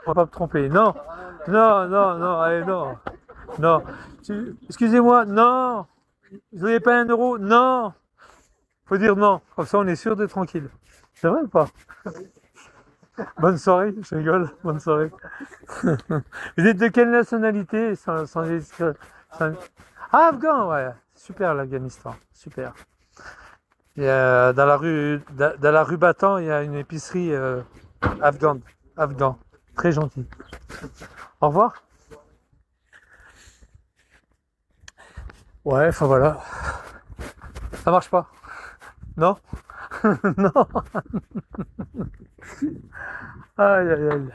va pas me tromper. Non, non, non, non, allez, non. Non. Excusez-moi, non. Vous n'avez pas 1 euro? Non. Faut dire non. Comme ça, on est sûr d'être tranquille. C'est vrai ou pas? Bonne soirée, je rigole. Bonne soirée. Vous êtes de quelle nationalité sans- Ah, afghan, ouais. Super l'Afghanistan. Super. Dans la rue Battant, il y a une épicerie afghane. Afghan. Très gentil. Au revoir. Ouais, enfin voilà. Ça marche pas. Non? Non. Aïe, aïe, aïe.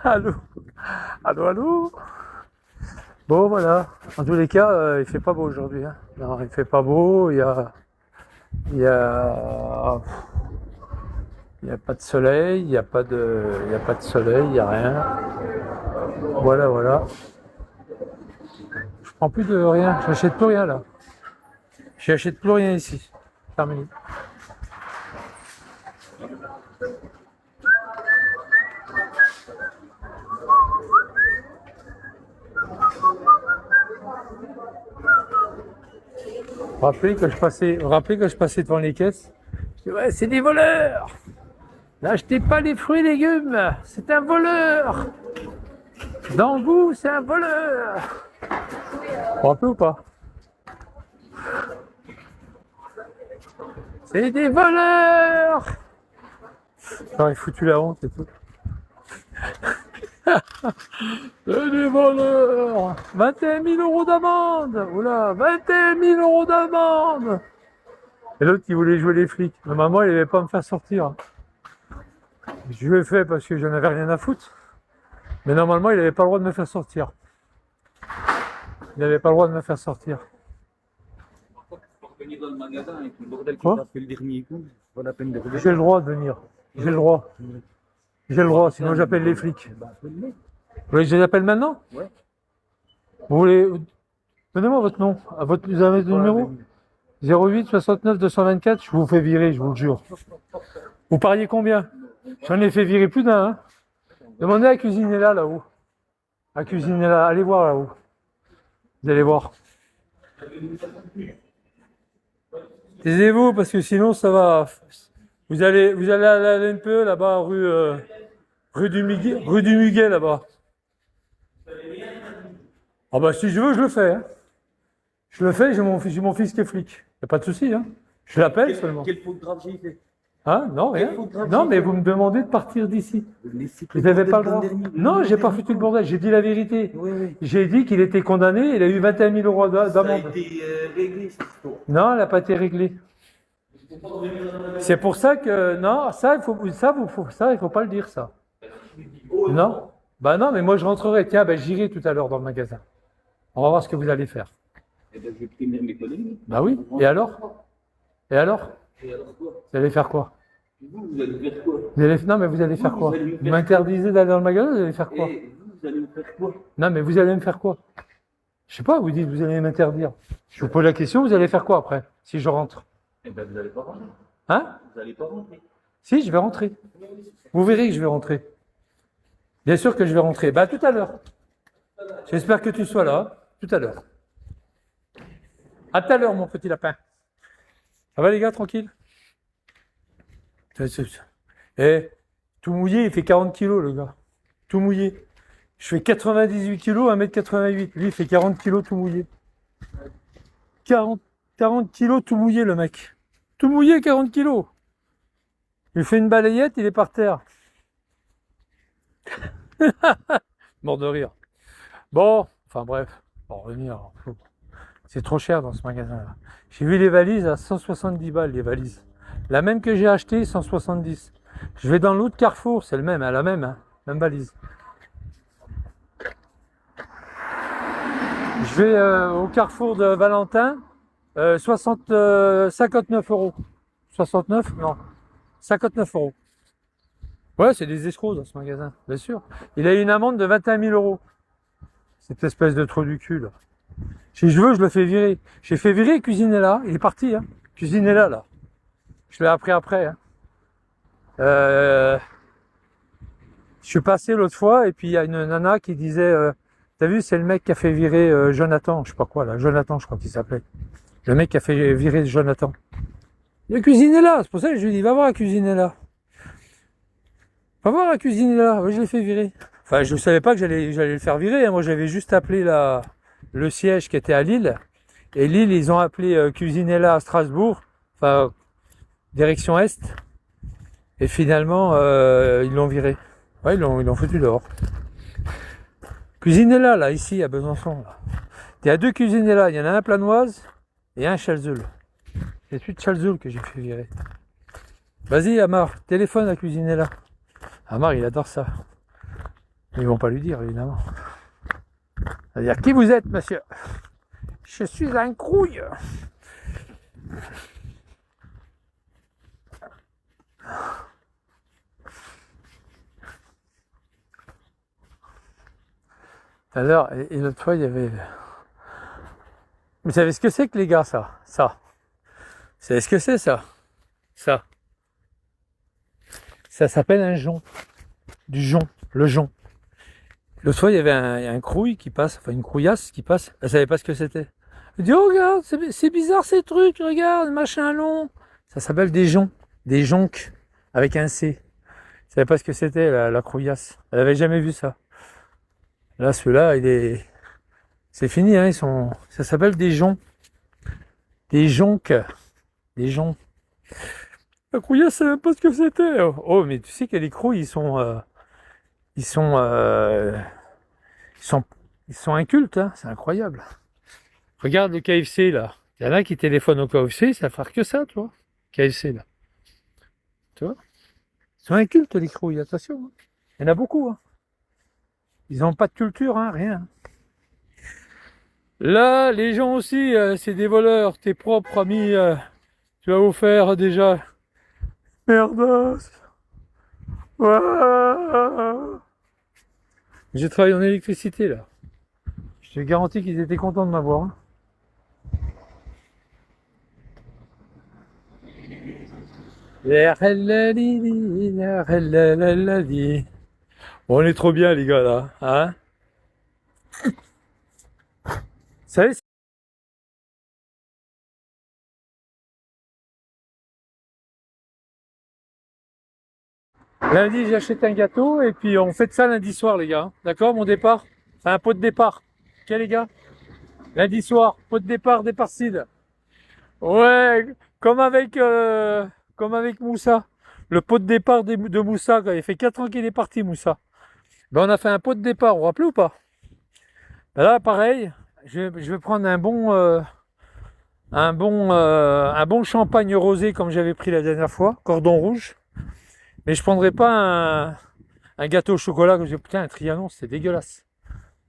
Allô? Allô, allô? Bon, voilà. En tous les cas, il fait pas beau aujourd'hui, hein. Non, il fait pas beau. Il y a, il y a pas de soleil. Il y a pas de soleil. Il y a rien. Voilà, voilà. Je prends plus de rien. J'achète plus rien là. J'achète plus rien ici. Terminé. Vous rappelez que je passais devant les caisses? Je dis, ouais, c'est des voleurs. N'achetez pas les fruits et légumes. C'est un voleur. Dans le goût, c'est un voleur. Vous rappelez ou pas? C'est des voleurs. J'aurais foutu la honte et tout. C'est des voleurs. 21 000 euros d'amende. Oula, 21 000 euros d'amende. Et l'autre qui voulait jouer les flics. Mais maman, il n'allait pas me faire sortir. Je l'ai fait parce que j'en avais rien à foutre. Mais normalement, il n'avait pas le droit de me faire sortir. Il n'avait pas le droit de me faire sortir. Venir dans le magasin avec le bordel qui Quoi? t'a fait le dernier coup, c'est pas la peine de revenir. J'ai le droit de venir. J'ai le droit. J'ai le droit, sinon j'appelle les flics. Bah, appelle-les. Vous voulez que je les appelle maintenant? Ouais. Vous voulez... Donnez-moi votre nom. Vous avez le numéro? 08 69 224, je vous fais virer, je vous le jure. Vous pariez combien? J'en ai fait virer plus d'un. Hein. Demandez à cuisiner là-haut. À cuisiner là, allez voir là-haut. Vous allez voir. Taisez-vous parce que sinon ça va. Vous allez à la LNPE là-bas, rue du Muguet là-bas. Ah bah si je veux, je le fais. Hein. Je le fais, j'ai mon fils qui est flic. Y a pas de souci, hein. Je l'appelle seulement. Quelle faute grave j'ai fait? Hein? Non, rien. Non, mais vous me demandez de partir d'ici. Vous n'avez pas le droit. Non, j'ai pas foutu le bordel, j'ai dit la vérité. Oui, oui. J'ai dit qu'il était condamné, il a eu 21 000 euros Ça a d'amende. été réglé, cette histoire. Non, elle n'a pas été réglée. C'est pour ça que non, ça il faut pas le dire ça. Non. Bah non, mais moi je rentrerai. Tiens, ben j'irai tout à l'heure dans le magasin. On va voir ce que vous allez faire. Eh ben, je vais prévenir mes collègues. Bah oui. Et alors? Et alors? Et alors quoi? Vous allez faire quoi? Vous allez faire quoi? Non, mais vous allez faire quoi? Vous allez me Vous faire m'interdisez d'aller dans le magasin, vous allez faire quoi? Et vous allez me faire quoi? Non, mais vous allez me faire quoi? Je sais pas, vous dites vous allez m'interdire. Je vous pose la question, vous allez faire quoi après, si je rentre? Eh ben, vous allez pas rentrer. Hein? Vous allez pas rentrer. Si, je vais rentrer. Vous verrez que je vais rentrer. Bien sûr que je vais rentrer. Bah, tout à l'heure. J'espère que tu sois là. Tout à l'heure. À tout à l'heure, mon petit lapin. Ça va, les gars, tranquille? Eh, tout mouillé, il fait 40 kilos, le gars. Tout mouillé. Je fais 98 kilos, 1m88. Lui, il fait 40 kilos tout mouillé. 40 kilos tout mouillé, le mec. Tout mouillé, 40 kilos. Il fait une balayette, il est par terre. Mort de rire. Bon, enfin bref, on va revenir. C'est trop cher dans ce magasin-là. J'ai vu les valises à 170 balles, les valises. La même que j'ai achetée, 170. Je vais dans l'autre Carrefour, c'est le même, la même, hein, même valise. Je vais au Carrefour de Valentin, 59 euros. 69? Non, 59 euros. Ouais, c'est des escrocs dans ce magasin, bien sûr. Il a eu une amende de 21 000 euros. Cette espèce de trou du cul, là. Si je veux, je le fais virer. J'ai fait virer Cuisinella, il est parti, hein. Cuisinella, là. Je l'ai appris après, hein. Je suis passé l'autre fois et puis il y a une nana qui disait t'as vu, c'est le mec qui a fait virer Jonathan, je sais pas quoi là, Jonathan je crois qu'il s'appelait. Le mec qui a fait virer Jonathan. La cuisine est là, c'est pour ça que je lui dis va voir la cuisine est là. Va voir la cuisine est là, ouais, je l'ai fait virer. Enfin je ne savais pas que j'allais le faire virer, hein. Moi j'avais juste appelé le siège qui était à Lille. Et Lille ils ont appelé Cuisinella à Strasbourg, enfin direction Est. Et finalement ils l'ont viré. Ouais, ils l'ont foutu dehors. Cuisinella là, ici à Besançon. Là. Il y a deux Cuisinella, il y en a un à Planoise et un à Chalzeul. C'est celui de Chalzeul que j'ai fait virer. Vas-y Amar, téléphone à Cuisinella. Amar il adore ça. Ils vont pas lui dire évidemment. C'est-à-dire qui vous êtes monsieur? Je suis un crouille. Alors, et l'autre fois il y avait... Vous savez ce que c'est que les gars ça? Ça. Vous savez ce que c'est ça? Ça. Ça s'appelle un jonc. Du jonc. Le jonc. L'autre fois, il y avait un crouille qui passe, enfin une crouillasse qui passe. Elle savait pas ce que c'était. Elle dit, oh regarde, c'est bizarre ces trucs, regarde, machin long. Ça s'appelle des joncs. Des joncs. Avec un C. Elle savait pas ce que c'était, la crouillasse. Elle avait jamais vu ça. Là, celui-là, c'est fini, hein, ça s'appelle des joncs. Des joncs. Des joncs. La crouillasse, elle savait même pas ce que c'était. Oh, mais tu sais que les crouilles, ils sont incultes, hein, c'est incroyable. Regarde le KFC là. Il y en a qui téléphonent au KFC, ça va faire que ça, tu vois. KFC là. Tu vois. Ils sont incultes les crouilles, attention. Hein. Il y en a beaucoup. Hein. Ils n'ont pas de culture, hein, rien. Là, les gens aussi, c'est des voleurs. Tes propres amis, tu vas vous faire déjà. Merdasse. J'ai travaillé en électricité là. Je te garantis qu'ils étaient contents de m'avoir. Hein. On est trop bien les gars là, hein? Ça y est, lundi j'achète un gâteau et puis on fait ça lundi soir les gars. D'accord mon départ? C'est un pot de départ. Ok les gars? Lundi soir, pot de départ des Parsides. Ouais, comme avec Moussa. Le pot de départ de Moussa, quand il fait 4 ans qu'il est parti Moussa. Ben on a fait un pot de départ, vous vous rappelez ou pas? Ben là pareil, je vais prendre un bon champagne rosé comme j'avais pris la dernière fois, cordon rouge. Mais je prendrai pas un gâteau au chocolat que j'ai putain un Trianon, c'est dégueulasse.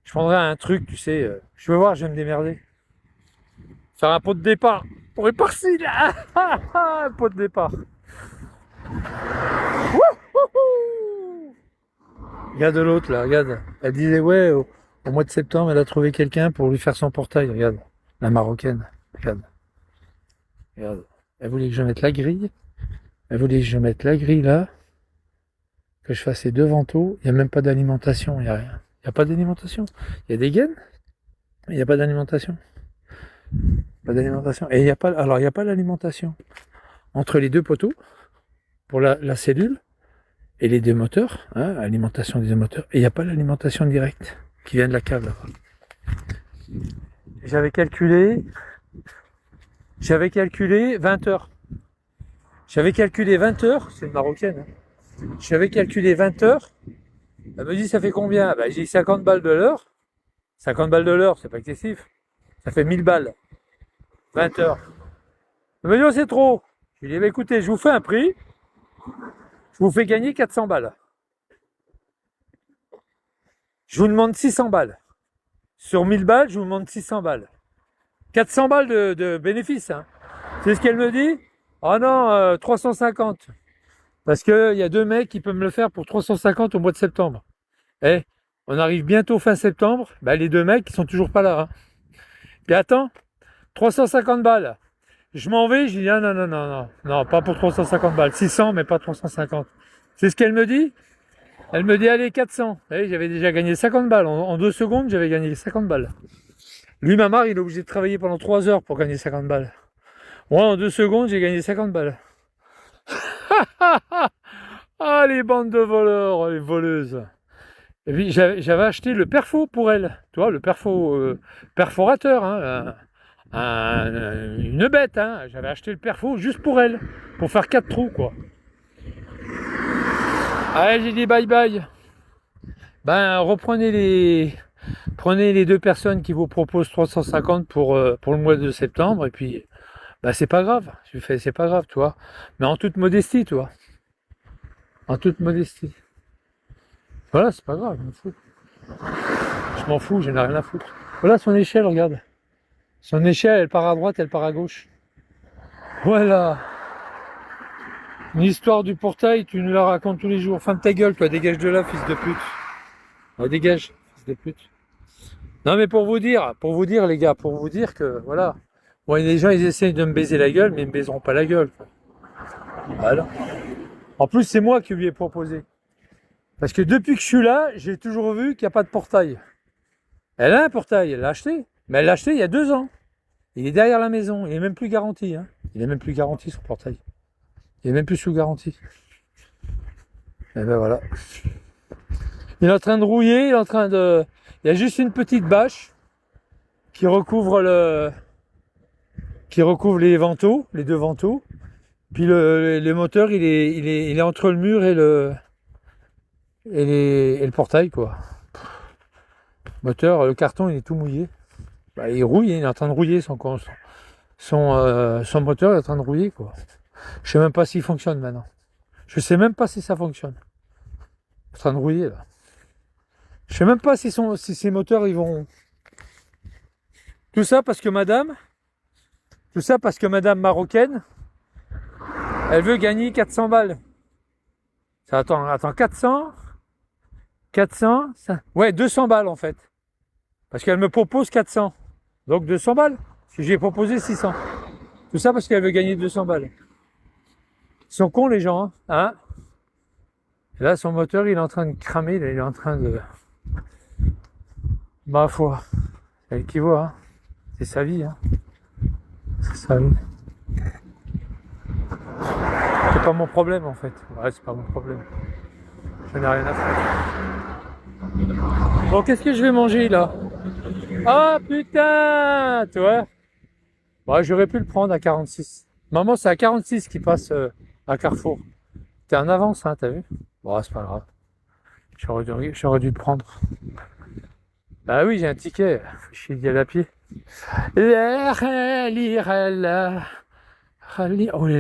Je prendrai un truc, tu sais, je vais voir, je vais me démerder. Faire un pot de départ. On est parti là. Un pot de départ. Regarde l'autre là, regarde. Elle disait ouais, au mois de septembre, elle a trouvé quelqu'un pour lui faire son portail. Regarde, la marocaine. Regarde. Regarde. Elle voulait que je mette la grille. Elle voulait que je mette la grille là. Que je fasse les deux vantaux. Il n'y a même pas d'alimentation, il n'y a rien. Il n'y a pas d'alimentation. Il y a des gaines, mais il n'y a pas d'alimentation. Pas d'alimentation. Et il n'y a pas, alors il n'y a pas l'alimentation entre les deux poteaux pour la cellule et les deux moteurs, hein, alimentation des deux moteurs. Et il n'y a pas l'alimentation directe qui vient de la cave là-bas. J'avais calculé 20 heures. J'avais calculé 20 heures, c'est une marocaine. Hein. J'avais calculé 20 heures. Elle me dit ça fait combien? Ben, j'ai dit 50 balles de l'heure. 50 balles de l'heure, c'est pas excessif. Ça fait 1000 balles. 20 heures. Elle me dit oh, c'est trop. Je lui dis bah, écoutez, je vous fais un prix. Je vous fais gagner 400 balles. Je vous demande 600 balles. Sur 1000 balles, je vous demande 600 balles. 400 balles de bénéfice. Hein. C'est ce qu'elle me dit. Oh non, 350. Parce qu'il y a deux mecs qui peuvent me le faire pour 350 au mois de septembre. Eh, on arrive bientôt fin septembre. Bah, les deux mecs, ils sont toujours pas là. Hein. Puis attends, 350 balles. Je m'en vais, je dis ah, non, non, non, non, non, pas pour 350 balles. 600, mais pas 350. C'est ce qu'elle me dit? Elle me dit, allez, 400. Et j'avais déjà gagné 50 balles. En 2 secondes, j'avais gagné 50 balles. Lui, ma mère, il est obligé de travailler pendant 3 heures pour gagner 50 balles. Moi, en 2 secondes, j'ai gagné 50 balles. Ah, les bandes de voleurs, les voleuses. Et puis, j'avais acheté le perfo pour elle. Tu vois, le perfo, perforateur, hein, une bête, hein. J'avais acheté le perfo juste pour elle, pour faire 4 trous, quoi. Allez, j'ai dit bye bye. Ben, prenez les 2 personnes qui vous proposent 350 pour le mois de septembre, et puis, ben, c'est pas grave. Je fais, c'est pas grave, tu vois. Mais en toute modestie, tu vois. En toute modestie. Voilà, c'est pas grave, je m'en fous. Je m'en fous, j'en ai rien à foutre. Voilà son échelle, regarde. Son échelle, elle part à droite, elle part à gauche. Voilà. Une histoire du portail, tu nous la racontes tous les jours. Ferme ta gueule, toi, dégage de là, fils de pute. Oh, dégage, fils de pute. Non, mais pour vous dire, les gars, pour vous dire que, voilà. Bon, les gens, ils essayent de me baiser la gueule, mais ils me baiseront pas la gueule. Voilà. En plus, c'est moi qui lui ai proposé. Parce que depuis que je suis là, j'ai toujours vu qu'il n'y a pas de portail. Elle a un portail, elle l'a acheté. Mais elle l'a acheté il y a 2 ans. Il est derrière la maison, il est même plus garanti. Hein. Il est même plus garanti son portail. Il est même plus sous garantie. Et ben voilà. Il est en train de rouiller, il est en train de. Il y a juste une petite bâche qui recouvre les vantaux, les 2 vantaux. Puis le moteur, il est entre le mur et le portail, quoi. Moteur, le carton, il est tout mouillé. Bah, il rouille, il est en train de rouiller son moteur est en train de rouiller, quoi. Je sais même pas s'il fonctionne maintenant. Je sais même pas si ça fonctionne. Il est en train de rouiller, là. Je sais même pas si ces moteurs, ils vont... Tout ça parce que madame marocaine, elle veut gagner 400 balles. Attends, 400, ça... Ouais, 200 balles, en fait. Parce qu'elle me propose 400. Donc 200 balles. Parce que j'ai proposé 600. Tout ça parce qu'elle veut gagner 200 balles. Ils sont cons, les gens, hein, hein. Et là, son moteur, il est en train de cramer, il est en train de... Ma foi, c'est elle qui voit, hein. C'est sa vie, hein. C'est sa vie. C'est pas mon problème, en fait. Ouais, c'est pas mon problème. Je n'ai rien à faire. Bon, qu'est-ce que je vais manger, là? Ah, putain! Tu vois? Bon, j'aurais pu le prendre à 46. Maman, c'est à 46 qui passe à Carrefour. T'es en avance, hein, t'as vu? Bon, c'est pas grave. J'aurais dû le prendre. Bah oui, j'ai un ticket. Je suis d'y aller à pied. Oh, il est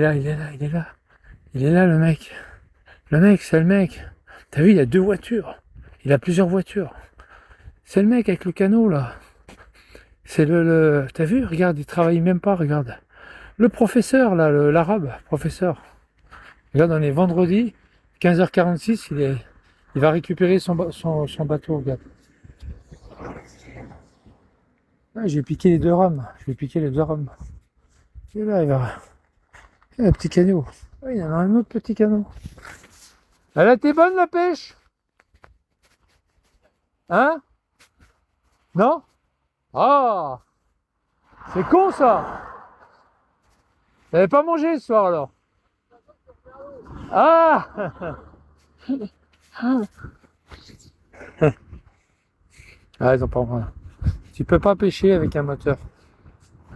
là, il est là, il est là. Il est là, le mec. Le mec, c'est le mec. T'as vu, il y a 2 voitures. Il a plusieurs voitures. C'est le mec avec le canot, là. C'est T'as vu? Regarde, il travaille même pas, regarde. Le professeur, là, l'arabe, professeur. Regarde, on est vendredi, 15h46, il va récupérer son bateau, regarde. Ah, j'ai piqué les 2 rames. Je vais piquer les 2 rames. Et là, il y a un petit canot. Ah, il y en a un autre petit canot. Elle a été bonne, la pêche? Hein? Non? Ah! C'est con, ça! T'avais pas mangé ce soir, alors? Ah! Ah, ils ont pas mal. Tu peux pas pêcher avec un moteur.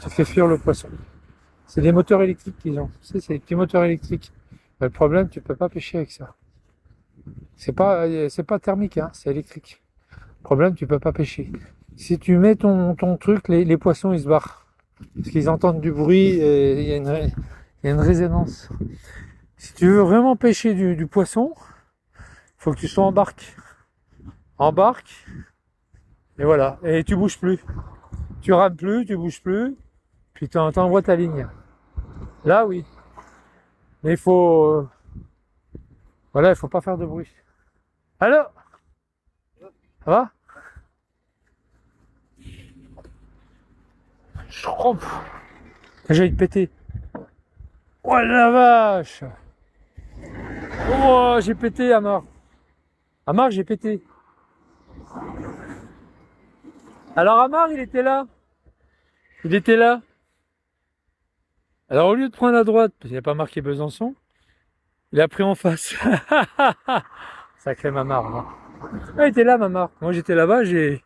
Tu fais fuir le poisson. C'est des moteurs électriques qu'ils ont. Tu sais, c'est des petits moteurs électriques. Mais le problème, tu peux pas pêcher avec ça. C'est pas thermique, hein, c'est électrique. Le problème, tu peux pas pêcher. Si tu mets ton truc, les poissons, ils se barrent. Parce qu'ils entendent du bruit et il y a une résonance. Si tu veux vraiment pêcher du poisson, il faut que tu sois en barque. En barque, et voilà. Et tu bouges plus. Tu rames plus, tu bouges plus, puis tu envoies ta ligne. Là, oui. Mais il faut... voilà, il faut pas faire de bruit. Allô? Ça va? Je trompe. J'ai envie de péter. Oh la vache! Oh, j'ai pété, Amar. Amar, j'ai pété. Alors, Amar, il était là. Il était là. Alors, au lieu de prendre à droite, parce qu'il n'y a pas marqué Besançon, il a pris en face. Sacré Mamar. Hein. Ah, il était là, Mamar. Moi, j'étais là-bas, je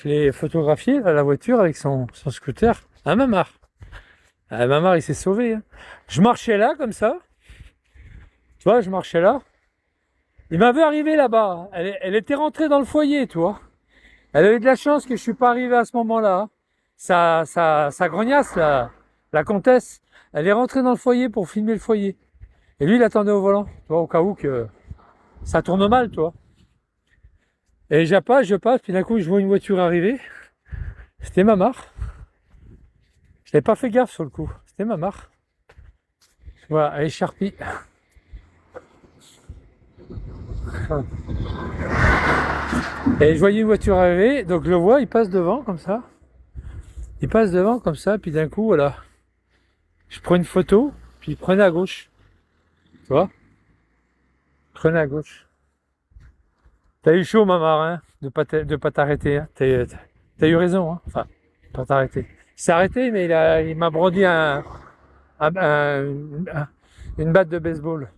l'ai photographié, là, la voiture, avec son scooter. Ah, Mamar. Ah, Mamar, il s'est sauvé. Hein. Je marchais là, comme ça. Tu vois, je marchais là. Il m'avait arrivé là-bas. Elle était rentrée dans le foyer, tu vois. Elle avait de la chance que je suis pas arrivé à ce moment-là. Sa grognasse, la comtesse, elle est rentrée dans le foyer pour filmer le foyer. Et lui, il attendait au volant, tu vois, au cas où que ça tourne mal, tu vois. Et je passe, puis d'un coup, je vois une voiture arriver. C'était Mamar. Je n'avais pas fait gaffe sur le coup. C'était Mamar. Voilà, elle est charpie. Et je voyais une voiture arriver, donc je le vois, il passe devant comme ça. Il passe devant comme ça, puis d'un coup, voilà. Je prends une photo, puis il prenait à gauche. Tu vois? Prenez à gauche. T'as eu chaud, Mamar, hein, de pas t'arrêter. Hein. T'as eu raison, hein. Enfin, pas t'arrêter. Il s'est arrêté, mais il m'a brandi une batte de baseball.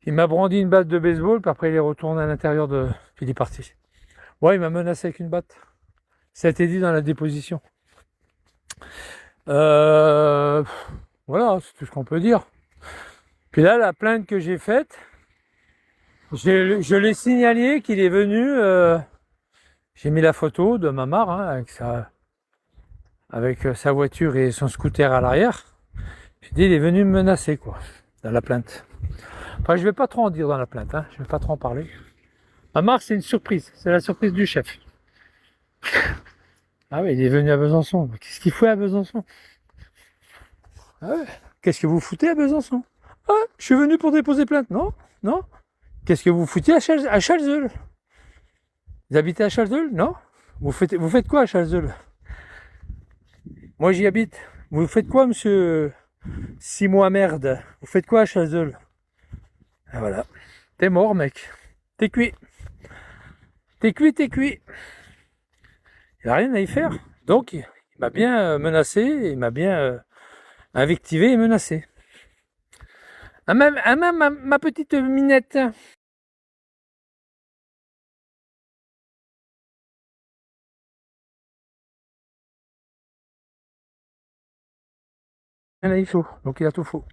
Il m'a brandi une batte de baseball, puis après il est retourné à l'intérieur puis il est parti. Ouais, il m'a menacé avec une batte. Ça a été dit dans la déposition. Voilà, c'est tout ce qu'on peut dire. Puis là, la plainte que j'ai faite, je l'ai signalé qu'il est venu. J'ai mis la photo de Mamar hein, avec sa voiture et son scooter à l'arrière. J'ai dit, il est venu me menacer, quoi, dans la plainte. Enfin, je vais pas trop en dire dans la plainte, hein, je vais pas trop en parler. Mamar, c'est une surprise, c'est la surprise du chef. Ah oui, il est venu à Besançon. Qu'est-ce qu'il fait à Besançon? Ah ouais. Qu'est-ce que vous foutez à Besançon? Ah, je suis venu pour déposer plainte. Non, non. Qu'est-ce que vous foutiez à Chalzeul? Vous habitez à Chalzeul? Non. Vous faites quoi à Chalzeul? Moi, j'y habite. Vous faites quoi, monsieur 6 mois merde? Vous faites quoi à Chalzeul? Ah, voilà. T'es mort, mec. T'es cuit. T'es cuit, t'es cuit. Il n'a rien à y faire. Donc, il m'a bien menacé, il m'a bien invectivé et menacé. Ah, même ma petite minette. Rien à y faire. Donc, il a tout faux.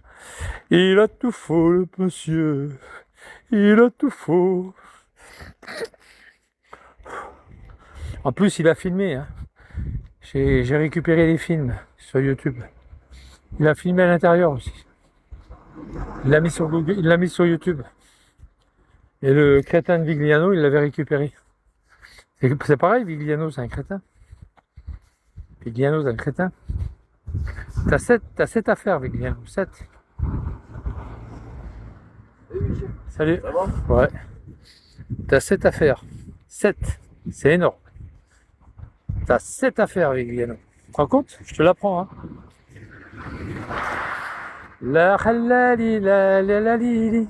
Il a tout faux, le monsieur. Il a tout faux. En plus, il a filmé. Hein. J'ai récupéré les films sur YouTube. Il a filmé à l'intérieur aussi. Il l'a mis sur Google, il l'a mis sur YouTube. Et le crétin de Vigliano, il l'avait récupéré. C'est pareil, Vigliano, c'est un crétin. Vigliano, c'est un crétin. T'as 7 affaires, Vigliano. 7. Salut. Ça va? Ouais. T'as 7 affaires. 7. C'est énorme. T'as 7 affaires, Vigliano. Tu te rends compte? Je te l'apprends, hein. La halali, la lalali.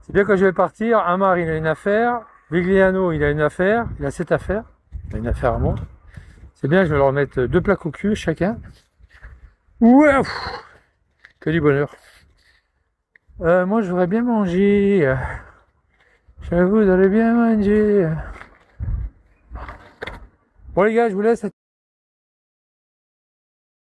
C'est bien quand je vais partir. Amar, il a une affaire. Vigliano, il a une affaire. Il a 7 affaires. Il a une affaire à moi. C'est bien, je vais leur mettre 2 plaques au cul chacun. Ouais, que du bonheur. Moi, je voudrais bien manger. Je voudrais bien manger. Bon, les gars, je vous laisse.